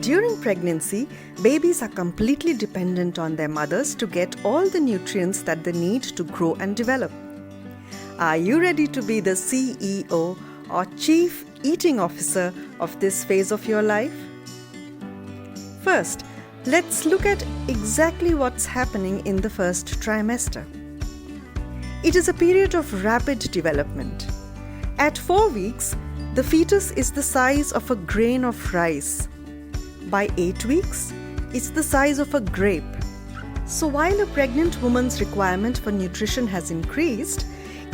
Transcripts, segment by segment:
During pregnancy, babies are completely dependent on their mothers to get all the nutrients that they need to grow and develop. Are you ready to be the CEO or Chief Eating Officer of this phase of your life? First, let's look at exactly what's happening in the first trimester. It is a period of rapid development. At 4 weeks, the fetus is the size of a grain of rice. By 8 weeks, it's the size of a grape. So while a pregnant woman's requirement for nutrition has increased,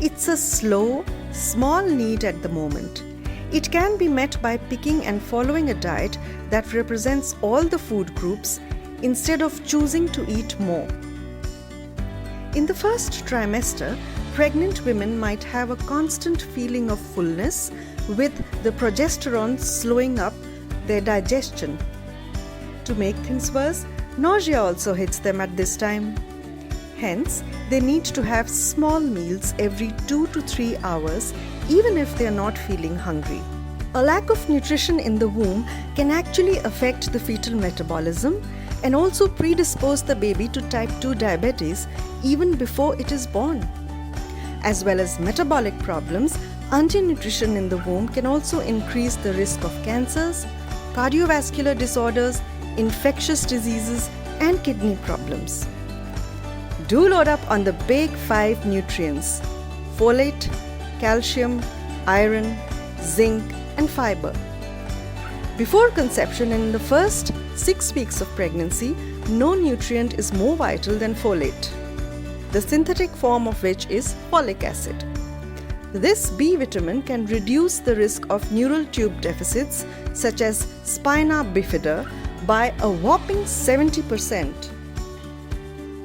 it's a slow, small need at the moment. It can be met by picking and following a diet that represents all the food groups instead of choosing to eat more. In the first trimester, pregnant women might have a constant feeling of fullness with the progesterone slowing up their digestion. To make things worse, nausea also hits them at this time. Hence, they need to have small meals every 2 to 3 hours, even if they are not feeling hungry. A lack of nutrition in the womb can actually affect the fetal metabolism and also predispose the baby to type 2 diabetes even before it is born. As well as metabolic problems, undernutrition in the womb can also increase the risk of cancers, cardiovascular disorders, infectious diseases, and kidney problems. Do load up on the big 5 nutrients: folate, calcium, iron, zinc, and fiber. Before conception and in the first 6 weeks of pregnancy, no nutrient is more vital than folate, the synthetic form of which is folic acid. This B vitamin can reduce the risk of neural tube deficits such as spina bifida by a whopping 70%.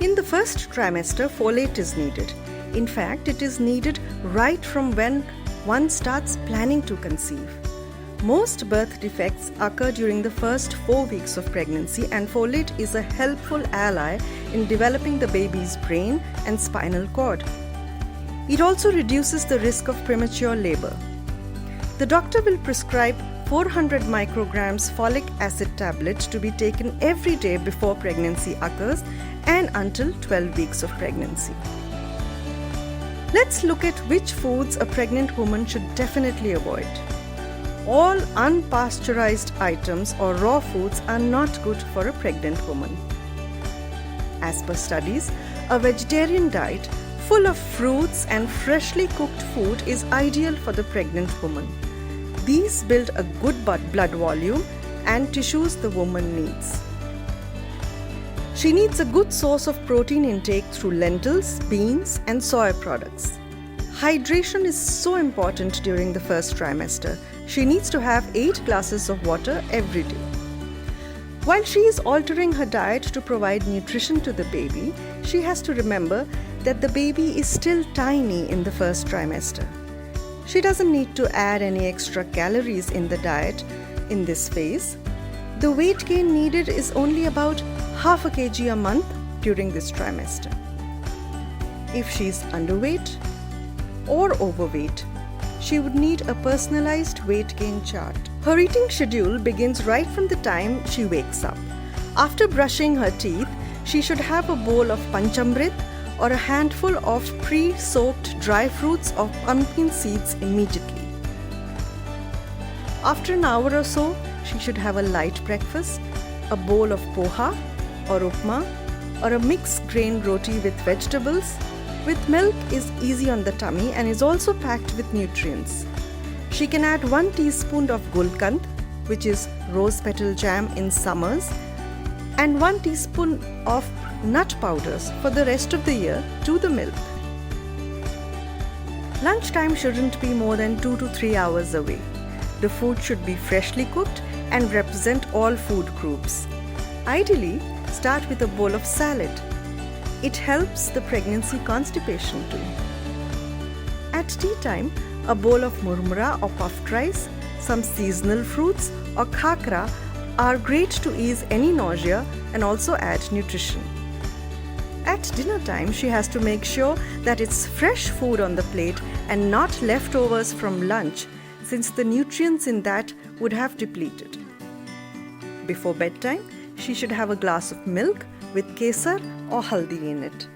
In the first trimester, folate is needed. In fact, it is needed right from when one starts planning to conceive. Most birth defects occur during the first 4 weeks of pregnancy, and folate is a helpful ally in developing the baby's brain and spinal cord. It also reduces the risk of premature labor. The doctor will prescribe 400 micrograms folic acid tablet to be taken every day before pregnancy occurs and until 12 weeks of pregnancy. Let's look at which foods a pregnant woman should definitely avoid. All unpasteurized items or raw foods are not good for a pregnant woman. As per studies, a vegetarian diet full of fruits and freshly cooked food is ideal for the pregnant woman. These build a good blood volume and tissues the woman needs. She needs a good source of protein intake through lentils, beans, and soy products. Hydration is so important during the first trimester. She needs to have 8 glasses of water every day. While she is altering her diet to provide nutrition to the baby, she has to remember that the baby is still tiny in the first trimester. She doesn't need to add any extra calories in the diet in this phase. The weight gain needed is only about half a kg a month during this trimester. If she's underweight or overweight, she would need a personalized weight gain chart. Her eating schedule begins right from the time she wakes up. After brushing her teeth, she should have a bowl of panchamrit or a handful of pre-soaked dry fruits or pumpkin seeds immediately. After an hour or so, she should have a light breakfast, a bowl of poha or upma, or a mixed grain roti with vegetables. With milk is easy on the tummy and is also packed with nutrients. She can add 1 teaspoon of gulkand, which is rose petal jam in summers, and 1 teaspoon of nut powders for the rest of the year to the milk. Lunchtime shouldn't be more than 2 to 3 hours away. The food should be freshly cooked and represent all food groups. Ideally, start with a bowl of salad. It helps the pregnancy constipation too. At tea time, a bowl of murmura or puffed rice, some seasonal fruits or khakra are great to ease any nausea and also add nutrition. At dinner time, she has to make sure that it's fresh food on the plate and not leftovers from lunch, since the nutrients in that would have depleted. before bedtime, she should have a glass of milk with kesar or haldi in it.